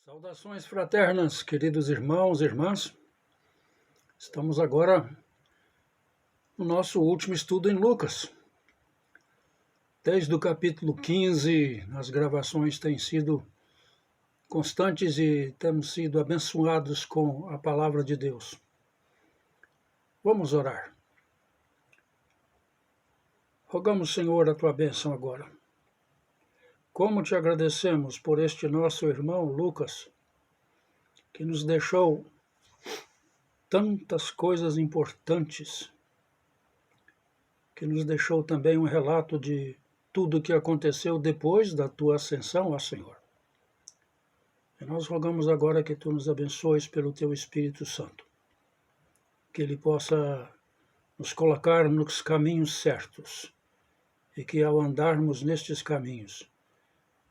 Saudações fraternas, queridos irmãos e irmãs. Estamos agora no nosso último estudo em Lucas. Desde o capítulo 15, as gravações têm sido constantes e temos sido abençoados com a palavra de Deus. Vamos orar. Rogamos, Senhor, a tua bênção agora. Como te agradecemos por este nosso irmão Lucas, que nos deixou tantas coisas importantes, que nos deixou também um relato de tudo o que aconteceu depois da tua ascensão, ó Senhor. E nós rogamos agora que tu nos abençoes pelo teu Espírito Santo, que ele possa nos colocar nos caminhos certos e que ao andarmos nestes caminhos,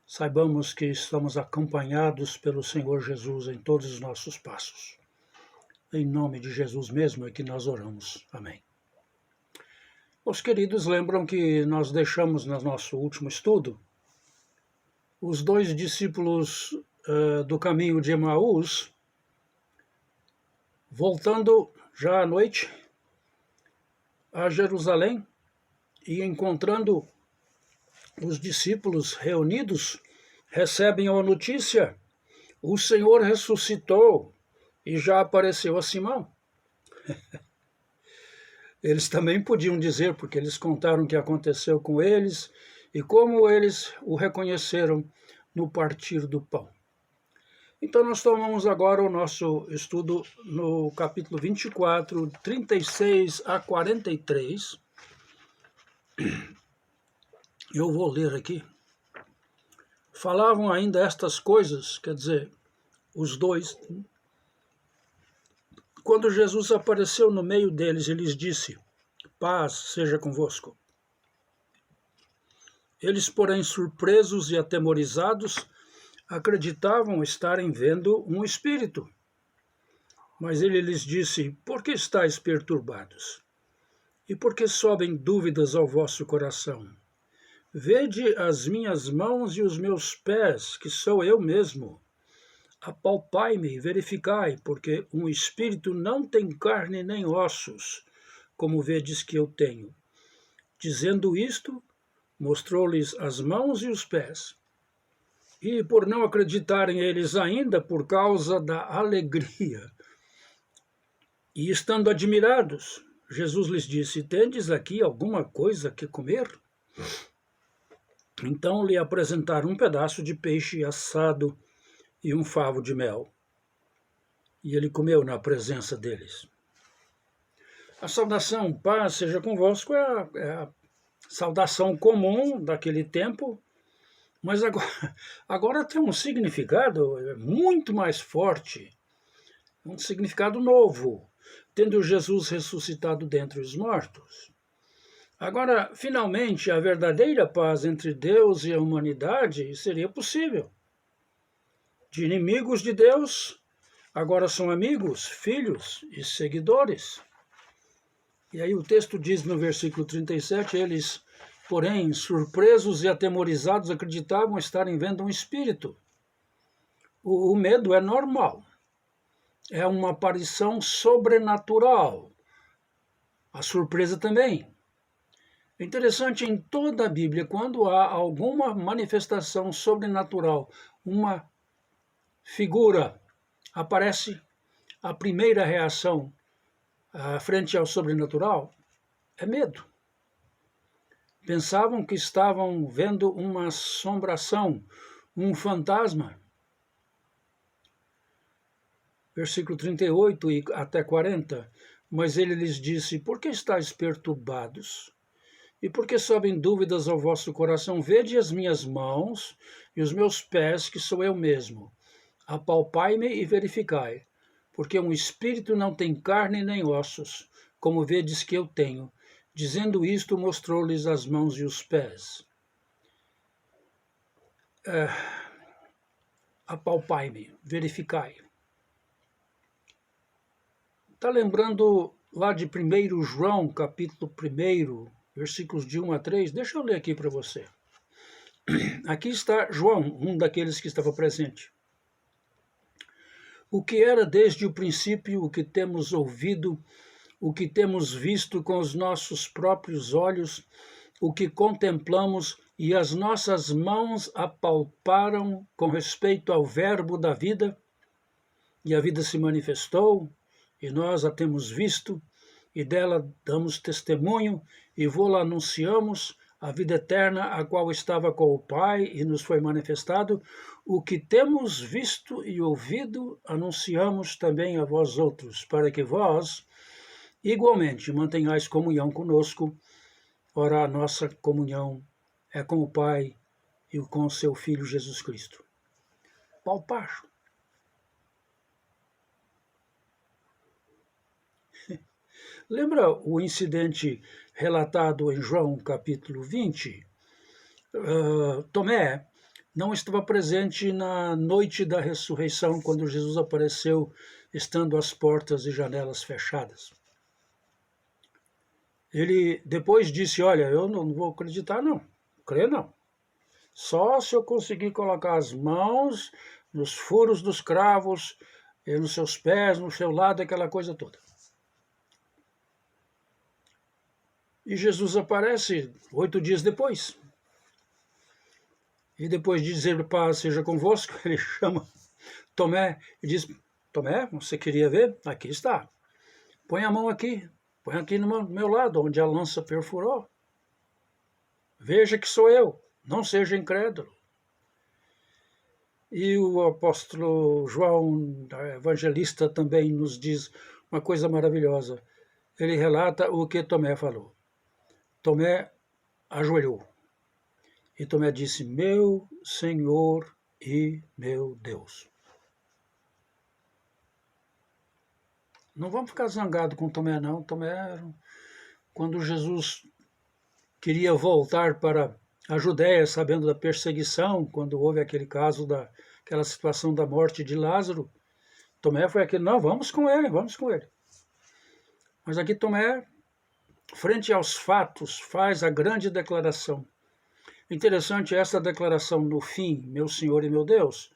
saibamos que estamos acompanhados pelo Senhor Jesus em todos os nossos passos. Em nome de Jesus mesmo é que nós oramos. Amém. Os queridos lembram que nós deixamos no nosso último estudo os dois discípulos do caminho de Emaús, voltando já à noite a Jerusalém e encontrando os discípulos reunidos, recebem a notícia: o Senhor ressuscitou e já apareceu a Simão. Eles também podiam dizer, porque eles contaram o que aconteceu com eles e como eles o reconheceram no partir do pão. Então nós tomamos agora o nosso estudo no capítulo 24, 36 a 43. Eu vou ler aqui. Falavam ainda estas coisas, quer dizer, os dois. Quando Jesus apareceu no meio deles e lhes disse: paz seja convosco. Eles, porém, surpresos e atemorizados, acreditavam estarem vendo um espírito. Mas ele lhes disse: por que estáis perturbados? E por que sobem dúvidas ao vosso coração? Vede as minhas mãos e os meus pés, que sou eu mesmo. Apalpai-me e verificai, porque um espírito não tem carne nem ossos, como vedes que eu tenho. Dizendo isto, mostrou-lhes as mãos e os pés. E por não acreditarem eles ainda por causa da alegria, e estando admirados, Jesus lhes disse: tendes aqui alguma coisa que comer? Então lhe apresentaram um pedaço de peixe assado e um favo de mel. E ele comeu na presença deles. A saudação, paz seja convosco, é a saudação comum daquele tempo, mas agora tem um significado muito mais forte, um significado novo, tendo Jesus ressuscitado dentre os mortos. Agora, finalmente, a verdadeira paz entre Deus e a humanidade seria possível. De inimigos de Deus, agora são amigos, filhos e seguidores. E aí o texto diz no versículo 37, eles, porém, surpresos e atemorizados, acreditavam estarem vendo um espírito. O medo é normal. É uma aparição sobrenatural. A surpresa também. É interessante, em toda a Bíblia, quando há alguma manifestação sobrenatural, uma figura, aparece a primeira reação frente ao sobrenatural, é medo. Pensavam que estavam vendo uma assombração, um fantasma. Versículo 38 e até 40, mas ele lhes disse: por que estáis perturbados? E por que sobem dúvidas ao vosso coração? Vede as minhas mãos e os meus pés, que sou eu mesmo. Apalpai-me e verificai, porque um espírito não tem carne nem ossos, como vedes que eu tenho. Dizendo isto, mostrou-lhes as mãos e os pés. Apalpai-me, verificai. Está lembrando lá de 1 João, capítulo 1, versículos de 1 a 3? Deixa eu ler aqui para você. Aqui está João, um daqueles que estava presente. o que era desde o princípio, o que temos ouvido, o que temos visto com os nossos próprios olhos, o que contemplamos e as nossas mãos apalparam com respeito ao Verbo da vida, e a vida se manifestou, e nós a temos visto, e dela damos testemunho, e vô-la anunciamos, a vida eterna, a qual estava com o Pai, e nos foi manifestado. O que temos visto e ouvido, anunciamos também a vós outros, para que vós, igualmente, mantenhais comunhão conosco. Ora, a nossa comunhão é com o Pai e com o seu Filho Jesus Cristo. Palpar. Lembra o incidente relatado em João capítulo 20? Tomé não estava presente na noite da ressurreição, quando Jesus apareceu, estando as portas e janelas fechadas. Ele depois disse, olha, eu não vou acreditar não, crer não. Só se eu conseguir colocar as mãos nos furos dos cravos, nos seus pés, no seu lado, aquela coisa toda. E Jesus aparece 8 dias depois. E depois de dizer, paz seja convosco, ele chama Tomé e diz, Tomé, você queria ver? Aqui está. Põe a mão aqui. Põe aqui no meu lado, onde a lança perfurou. Veja que sou eu. Não seja incrédulo. E o apóstolo João, evangelista, também nos diz uma coisa maravilhosa. Ele relata o que Tomé falou. Tomé ajoelhou. E Tomé disse, meu Senhor e meu Deus. Não vamos ficar zangados com Tomé, não. Tomé, quando Jesus queria voltar para a Judéia, sabendo da perseguição, quando houve aquele caso, aquela situação da morte de Lázaro, Tomé foi aquele, não, vamos com ele, vamos com ele. Mas aqui Tomé, frente aos fatos, faz a grande declaração. Interessante essa declaração no fim, meu Senhor e meu Deus,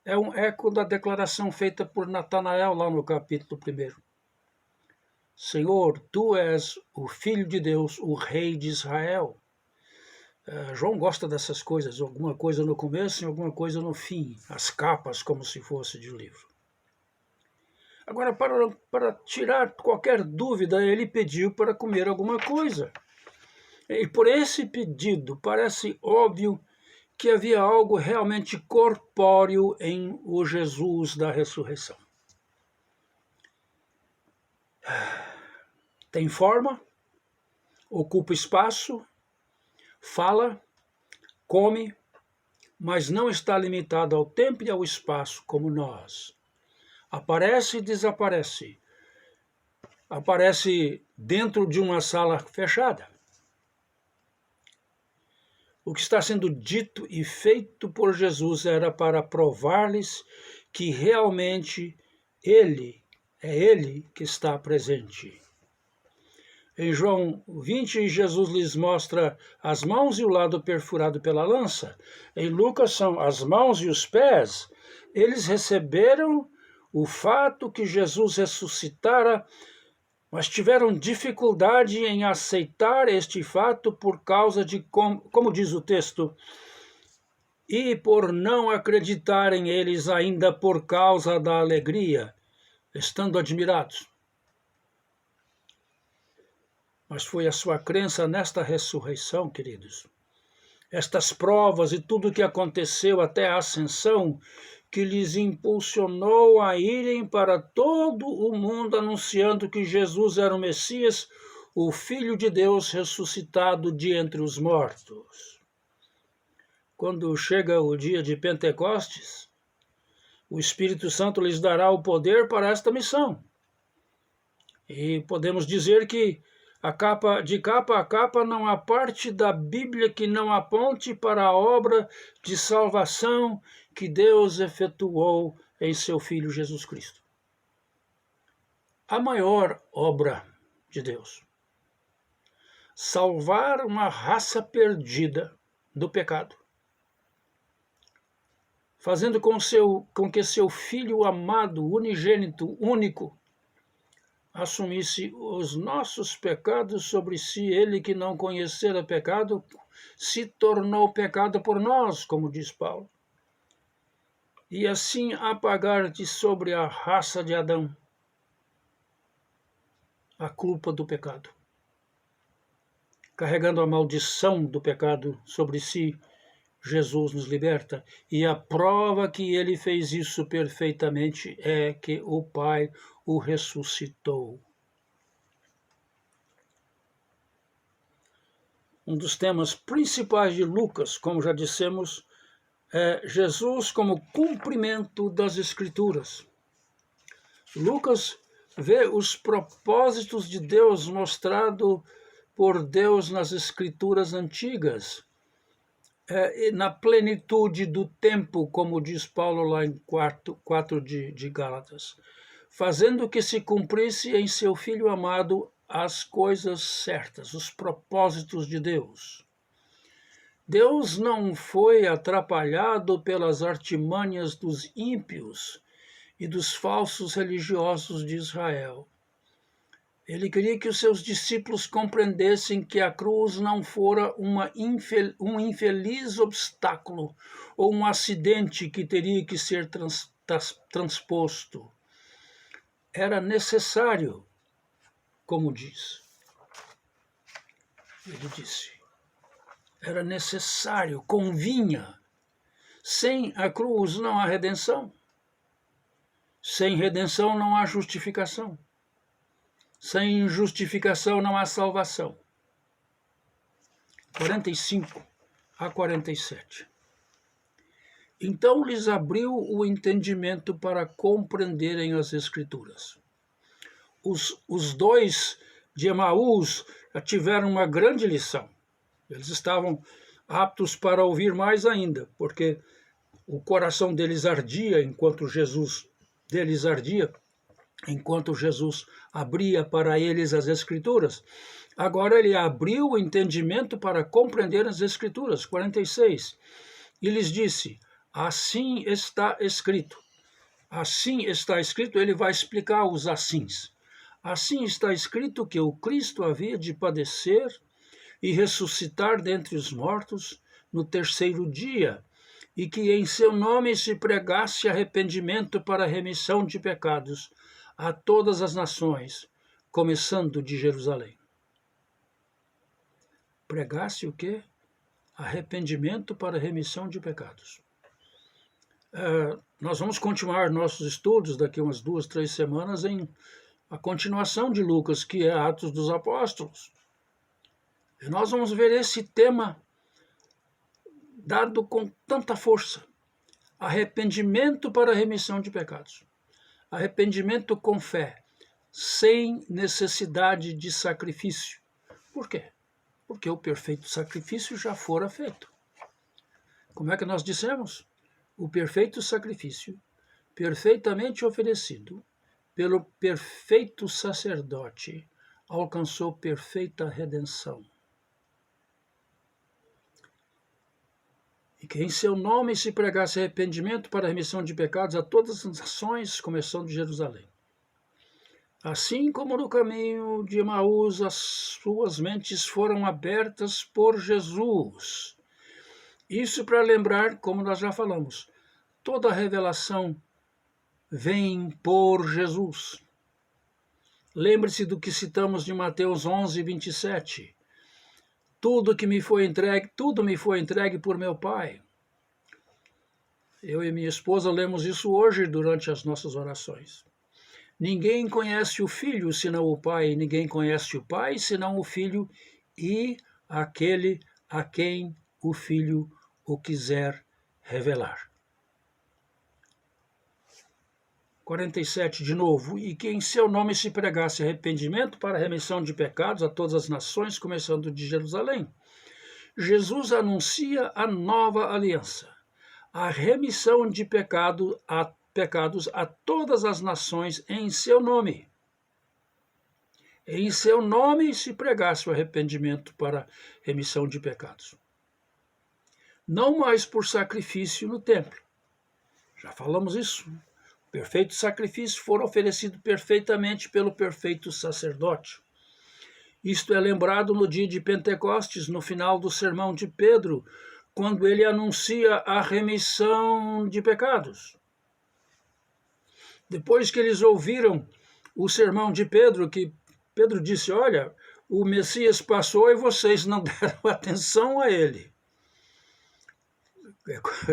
é um eco da declaração feita por Natanael lá no capítulo 1. Senhor, tu és o Filho de Deus, o Rei de Israel. João gosta dessas coisas, alguma coisa no começo e alguma coisa no fim, as capas como se fosse de um livro. Agora, para tirar qualquer dúvida, ele pediu para comer alguma coisa. E por esse pedido, parece óbvio que havia algo realmente corpóreo em o Jesus da ressurreição. Tem forma, ocupa espaço, fala, come, mas não está limitado ao tempo e ao espaço como nós. Aparece e desaparece. Aparece dentro de uma sala fechada. O que está sendo dito e feito por Jesus era para provar-lhes que realmente Ele que está presente. Em João 20, Jesus lhes mostra as mãos e o lado perfurado pela lança. Em Lucas são as mãos e os pés. Eles receberam o fato que Jesus ressuscitara, mas tiveram dificuldade em aceitar este fato por causa de, como diz o texto, e por não acreditarem eles ainda por causa da alegria, estando admirados. Mas foi a sua crença nesta ressurreição, queridos, estas provas e tudo o que aconteceu até a ascensão, que lhes impulsionou a irem para todo o mundo anunciando que Jesus era o Messias, o Filho de Deus ressuscitado de entre os mortos. Quando chega o dia de Pentecostes, o Espírito Santo lhes dará o poder para esta missão. E podemos dizer que de capa a capa não há parte da Bíblia que não aponte para a obra de salvação que Deus efetuou em seu Filho Jesus Cristo. A maior obra de Deus. Salvar uma raça perdida do pecado. fazendo com que seu Filho amado, unigênito, único, assumisse os nossos pecados sobre si. Ele que não conhecera pecado, se tornou pecado por nós, como diz Paulo, e assim apagar de sobre a raça de Adão a culpa do pecado, carregando a maldição do pecado sobre si. Jesus nos liberta, e a prova que ele fez isso perfeitamente é que o Pai o ressuscitou. Um dos temas principais de Lucas, como já dissemos, é Jesus como cumprimento das Escrituras. Lucas vê os propósitos de Deus mostrado por Deus nas Escrituras antigas, na plenitude do tempo, como diz Paulo lá em 4 de Gálatas, fazendo que se cumprisse em seu Filho amado as coisas certas, os propósitos de Deus. Deus não foi atrapalhado pelas artimanhas dos ímpios e dos falsos religiosos de Israel. Ele queria que os seus discípulos compreendessem que a cruz não fora um infeliz obstáculo ou um acidente que teria que ser transposto. Era necessário, como diz. Ele disse, era necessário, convinha. Sem a cruz não há redenção. Sem redenção não há justificação. Sem justificação não há salvação. 45 a 47. Então lhes abriu o entendimento para compreenderem as Escrituras. Os dois de Emaús tiveram uma grande lição. Eles estavam aptos para ouvir mais ainda, porque o coração deles ardia enquanto Jesus abria para eles as Escrituras. Agora ele abriu o entendimento para compreender as Escrituras. 46. E lhes disse, assim está escrito. Assim está escrito, ele vai explicar os assins. Assim está escrito que o Cristo havia de padecer e ressuscitar dentre os mortos no terceiro dia, e que em seu nome se pregasse arrependimento para a remissão de pecados a todas as nações, começando de Jerusalém. Pregasse o quê? Arrependimento para a remissão de pecados. Nós vamos continuar nossos estudos daqui umas 2, 3 semanas em a continuação de Lucas, que é Atos dos Apóstolos. E nós vamos ver esse tema dado com tanta força. Arrependimento para a remissão de pecados. Arrependimento com fé, sem necessidade de sacrifício. Por quê? Porque o perfeito sacrifício já fora feito. Como é que nós dissemos? O perfeito sacrifício, perfeitamente oferecido pelo perfeito sacerdote, alcançou perfeita redenção. E que em seu nome se pregasse arrependimento para a remissão de pecados a todas as nações, começando de Jerusalém. Assim como no caminho de Emaús as suas mentes foram abertas por Jesus. Isso para lembrar, como nós já falamos, toda a revelação vem por Jesus. Lembre-se do que citamos de Mateus 11, 27. Tudo me foi entregue por meu Pai. Eu e minha esposa lemos isso hoje durante as nossas orações. Ninguém conhece o Filho senão o Pai, ninguém conhece o Pai senão o Filho e aquele a quem o Filho o quiser revelar. 47 de novo, e que em seu nome se pregasse arrependimento para a remissão de pecados a todas as nações, começando de Jerusalém. Jesus anuncia a nova aliança, a remissão de pecados a todas as nações em seu nome. Em seu nome se pregasse o arrependimento para remissão de pecados. Não mais por sacrifício no templo, Já falamos isso. O perfeito sacrifício for oferecido perfeitamente pelo perfeito sacerdote. Isto é lembrado no dia de Pentecostes, no final do sermão de Pedro, quando ele anuncia a remissão de pecados. Depois que eles ouviram o sermão de Pedro, que Pedro disse, olha, o Messias passou e vocês não deram atenção a ele.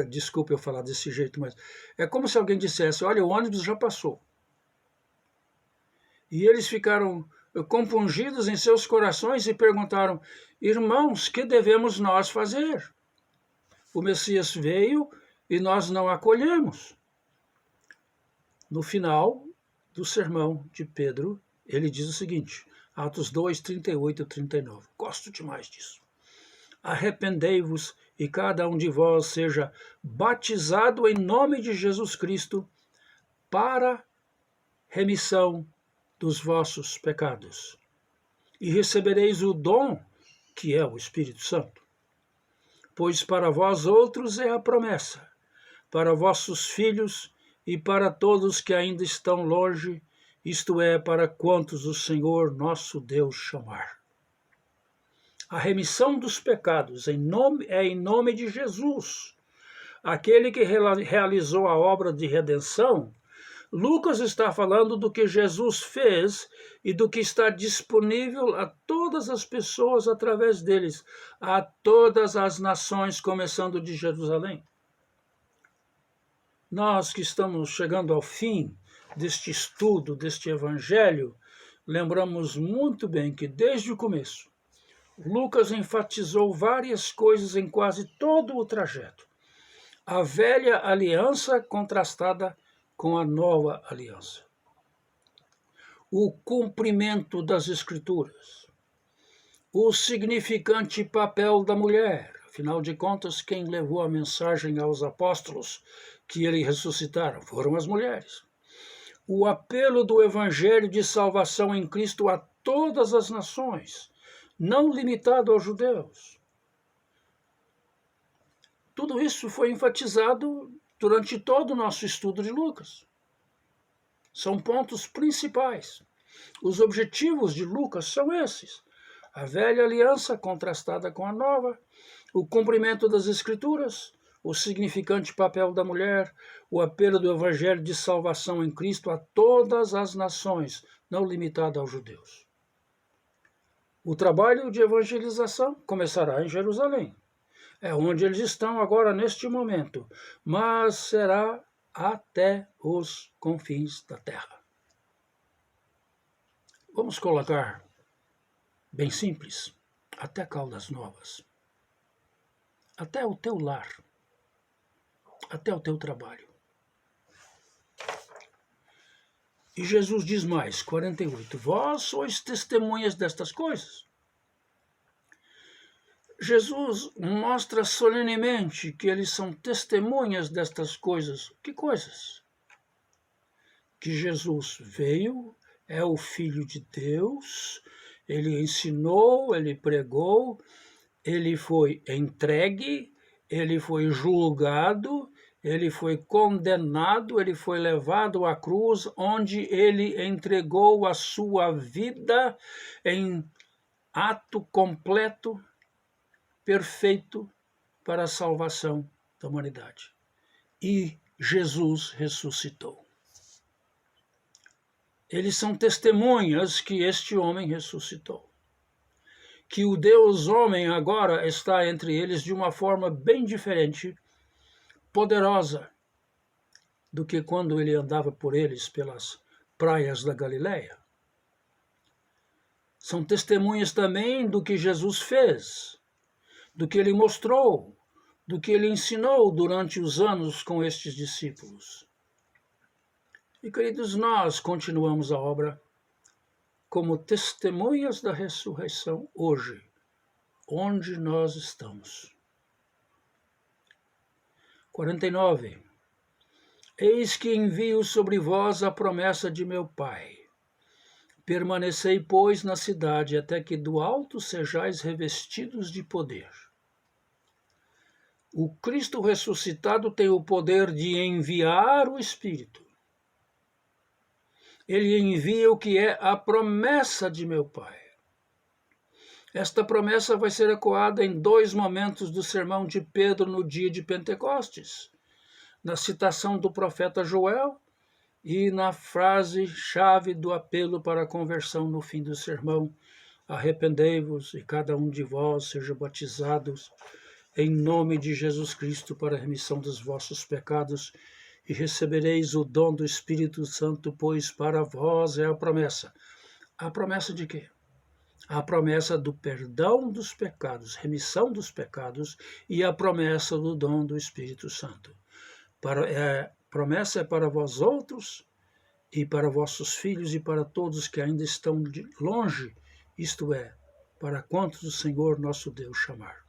Desculpe eu falar desse jeito, mas é como se alguém dissesse, olha, o ônibus já passou. E eles ficaram compungidos em seus corações e perguntaram, irmãos, que devemos nós fazer? O Messias veio e nós não acolhemos. No final do sermão de Pedro, ele diz o seguinte, Atos 2, 38 e 39. Gosto demais disso. Arrependei-vos e cada um de vós seja batizado em nome de Jesus Cristo para remissão dos vossos pecados. E recebereis o dom que é o Espírito Santo. Pois para vós outros é a promessa, para vossos filhos e para todos que ainda estão longe, isto é, para quantos o Senhor nosso Deus chamar. A remissão dos pecados é em nome de Jesus, aquele que realizou a obra de redenção. Lucas está falando do que Jesus fez e do que está disponível a todas as pessoas através deles, a todas as nações, começando de Jerusalém. Nós que estamos chegando ao fim deste estudo, deste evangelho, lembramos muito bem que desde o começo, Lucas enfatizou várias coisas em quase todo o trajeto. A velha aliança contrastada com a nova aliança. O cumprimento das Escrituras. O significante papel da mulher. Afinal de contas, quem levou a mensagem aos apóstolos que ele ressuscitaram foram as mulheres. O apelo do evangelho de salvação em Cristo a todas as nações, não limitado aos judeus. Tudo isso foi enfatizado durante todo o nosso estudo de Lucas. São pontos principais. Os objetivos de Lucas são esses. A velha aliança contrastada com a nova, o cumprimento das Escrituras, o significante papel da mulher, o apelo do evangelho de salvação em Cristo a todas as nações, não limitado aos judeus. O trabalho de evangelização começará em Jerusalém. É onde eles estão agora neste momento, mas será até os confins da terra. Vamos colocar bem simples, até Caldas Novas, até o teu lar, até o teu trabalho. E Jesus diz mais, 48, vós sois testemunhas destas coisas. Jesus mostra solenemente que eles são testemunhas destas coisas. Que coisas? Que Jesus veio, é o Filho de Deus, ele ensinou, ele pregou, ele foi entregue, ele foi julgado, ele foi condenado, ele foi levado à cruz, onde ele entregou a sua vida em ato completo, perfeito para a salvação da humanidade. E Jesus ressuscitou. Eles são testemunhas que este homem ressuscitou. Que o Deus homem agora está entre eles de uma forma bem diferente, poderosa, do que quando ele andava por eles pelas praias da Galileia. São testemunhas também do que Jesus fez, do que ele mostrou, do que ele ensinou durante os anos com estes discípulos. E, queridos, nós continuamos a obra como testemunhas da ressurreição hoje, onde nós estamos. 49. Eis que envio sobre vós a promessa de meu Pai. Permanecei, pois, na cidade, até que do alto sejais revestidos de poder. O Cristo ressuscitado tem o poder de enviar o Espírito. Ele envia o que é a promessa de meu Pai. Esta promessa vai ser ecoada em 2 momentos do sermão de Pedro no dia de Pentecostes, na citação do profeta Joel e na frase-chave do apelo para a conversão no fim do sermão: arrependei-vos e cada um de vós seja batizados em nome de Jesus Cristo para a remissão dos vossos pecados e recebereis o dom do Espírito Santo, pois para vós é a promessa. A promessa de quê? A promessa do perdão dos pecados, remissão dos pecados e a promessa do dom do Espírito Santo. Promessa é para vós outros e para vossos filhos e para todos que ainda estão longe, isto é, para quantos o Senhor nosso Deus chamar.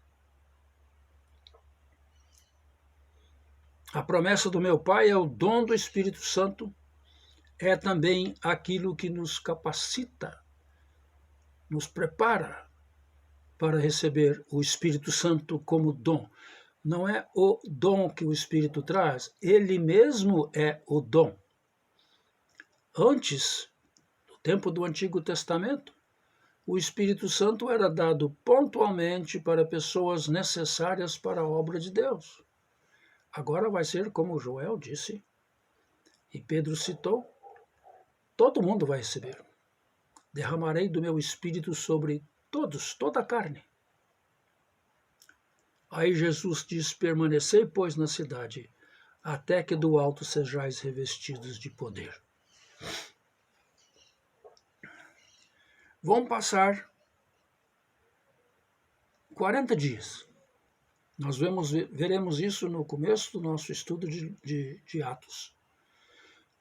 A promessa do meu Pai é o dom do Espírito Santo, é também aquilo que nos capacita, nos prepara para receber o Espírito Santo como dom. Não é o dom que o Espírito traz, ele mesmo é o dom. Antes, no tempo do Antigo Testamento, o Espírito Santo era dado pontualmente para pessoas necessárias para a obra de Deus. Agora vai ser como Joel disse, e Pedro citou, todo mundo vai receber. Derramarei do meu Espírito sobre todos, toda a carne. Aí Jesus diz, permanecei, pois, na cidade, até que do alto sejais revestidos de poder. Vão passar 40 dias. Nós veremos isso no começo do nosso estudo de Atos.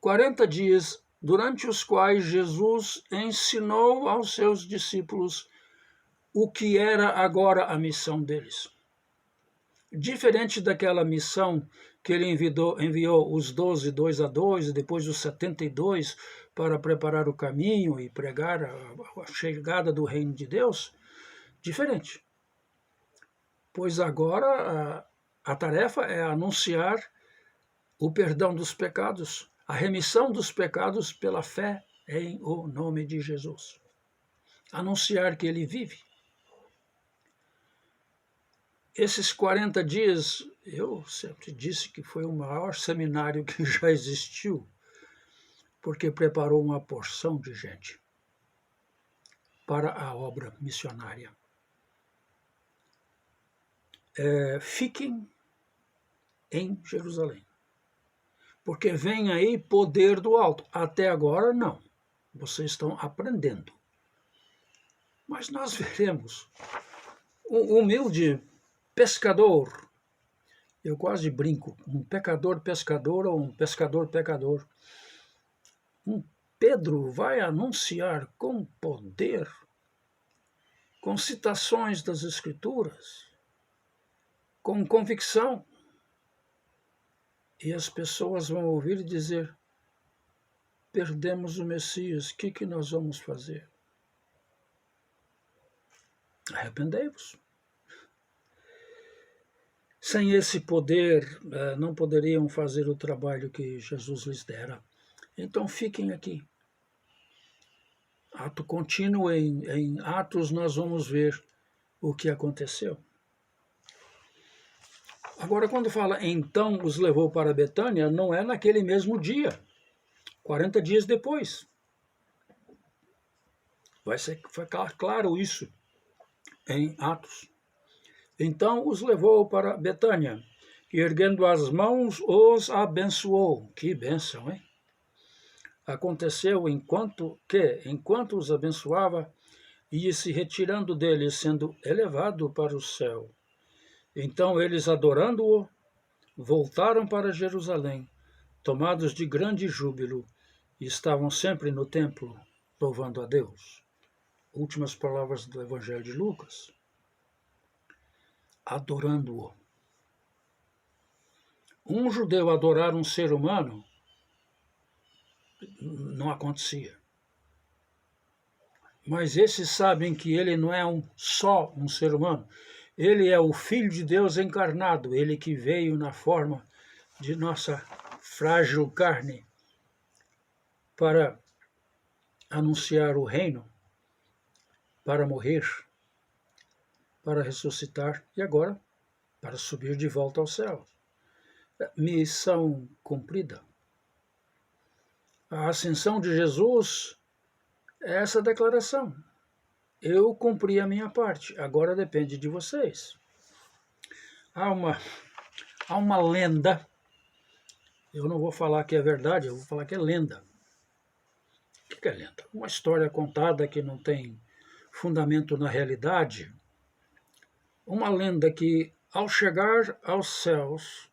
40 dias durante os quais Jesus ensinou aos seus discípulos o que era agora a missão deles. Diferente daquela missão que ele enviou os 12, 2 a 2, e depois os 72 para preparar o caminho e pregar a chegada do reino de Deus, diferente. Pois agora a tarefa é anunciar o perdão dos pecados, a remissão dos pecados pela fé em o nome de Jesus. Anunciar que ele vive. Esses 40 dias, eu sempre disse que foi o maior seminário que já existiu, porque preparou uma porção de gente para a obra missionária. Fiquem em Jerusalém, porque vem aí poder do alto. Até agora, não. Vocês estão aprendendo. Mas nós veremos. Um humilde pescador, eu quase brinco, um pecador-pescador ou um pescador-pecador. Pedro vai anunciar com poder, com citações das Escrituras, com convicção. E as pessoas vão ouvir e dizer, perdemos o Messias, o que nós vamos fazer? Arrependei-vos. Sem esse poder, não poderiam fazer o trabalho que Jesus lhes dera. Então fiquem aqui. Ato contínuo, em Atos nós vamos ver o que aconteceu. Agora, quando fala, então os levou para Betânia, não é naquele mesmo dia, 40 dias depois. Vai ficar claro isso em Atos. Então os levou para Betânia, e erguendo as mãos, os abençoou. Que bênção, hein? Aconteceu enquanto os abençoava, ia se retirando deles, sendo elevado para o céu. Então eles, adorando-o, voltaram para Jerusalém, tomados de grande júbilo, e estavam sempre no templo, louvando a Deus. Últimas palavras do Evangelho de Lucas. Adorando-o. Um judeu adorar um ser humano não acontecia. Mas esses sabem que ele não é só um ser humano. Ele é o Filho de Deus encarnado, ele que veio na forma de nossa frágil carne para anunciar o reino, para morrer, para ressuscitar e agora para subir de volta ao céu. Missão cumprida. A ascensão de Jesus é essa declaração. Eu cumpri a minha parte, agora depende de vocês. Há uma lenda, eu não vou falar que é verdade, eu vou falar que é lenda. O que é lenda? Uma história contada que não tem fundamento na realidade. Uma lenda que, ao chegar aos céus,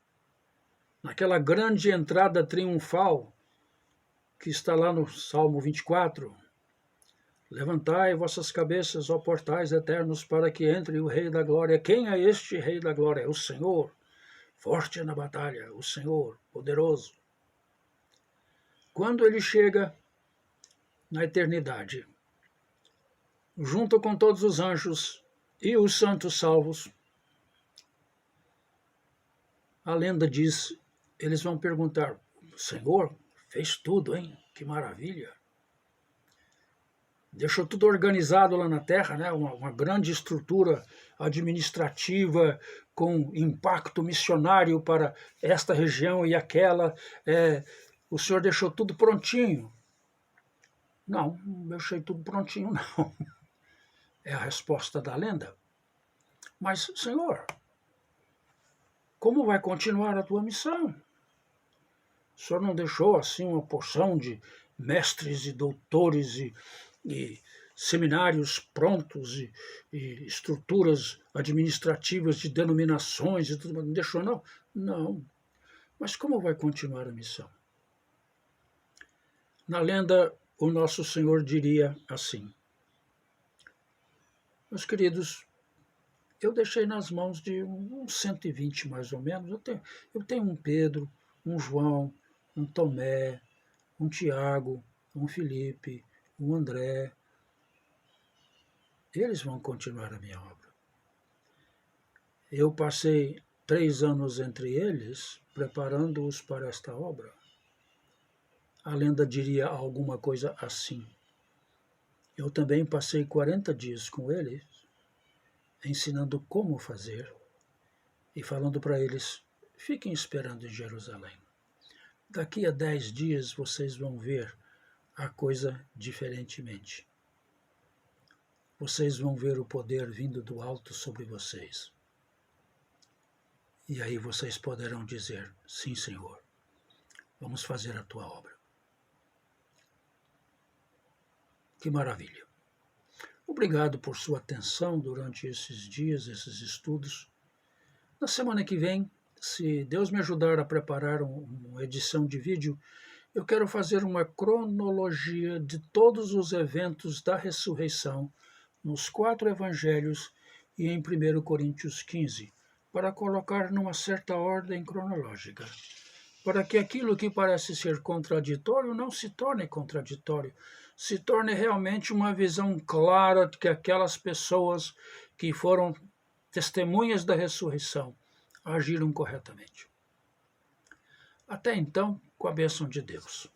naquela grande entrada triunfal, que está lá no Salmo 24, levantai vossas cabeças, ó portais eternos, para que entre o Rei da Glória. Quem é este Rei da Glória? É o Senhor, forte na batalha, o Senhor, poderoso. Quando ele chega na eternidade, junto com todos os anjos e os santos salvos, a lenda diz, eles vão perguntar, Senhor, fez tudo, hein? Que maravilha! Deixou tudo organizado lá na Terra, né? Uma grande estrutura administrativa com impacto missionário para esta região e aquela. O Senhor deixou tudo prontinho. Não deixei tudo prontinho, não. É a resposta da lenda. Mas, Senhor, como vai continuar a tua missão? O Senhor não deixou assim uma porção de mestres e doutores e seminários prontos e estruturas administrativas de denominações e tudo mais. Não deixou, não? Não. Mas como vai continuar a missão? Na lenda, o nosso Senhor diria assim, meus queridos, eu deixei nas mãos de uns 120 mais ou menos, eu tenho um Pedro, um João, um Tomé, um Tiago, um Felipe, um André. Eles vão continuar a minha obra. Eu passei 3 anos entre eles, preparando-os para esta obra. A lenda diria alguma coisa assim. Eu também passei 40 dias com eles, ensinando como fazer e falando para eles, fiquem esperando em Jerusalém. Daqui a 10 dias vocês vão ver a coisa diferentemente. Vocês vão ver o poder vindo do alto sobre vocês. E aí vocês poderão dizer, sim, Senhor, vamos fazer a tua obra. Que maravilha. Obrigado por sua atenção durante esses dias, esses estudos. Na semana que vem, se Deus me ajudar a preparar uma edição de vídeo, eu quero fazer uma cronologia de todos os eventos da ressurreição nos 4 evangelhos e em 1 Coríntios 15, para colocar numa certa ordem cronológica, para que aquilo que parece ser contraditório não se torne contraditório, se torne realmente uma visão clara de que aquelas pessoas que foram testemunhas da ressurreição agiram corretamente. Até então, com a bênção de Deus.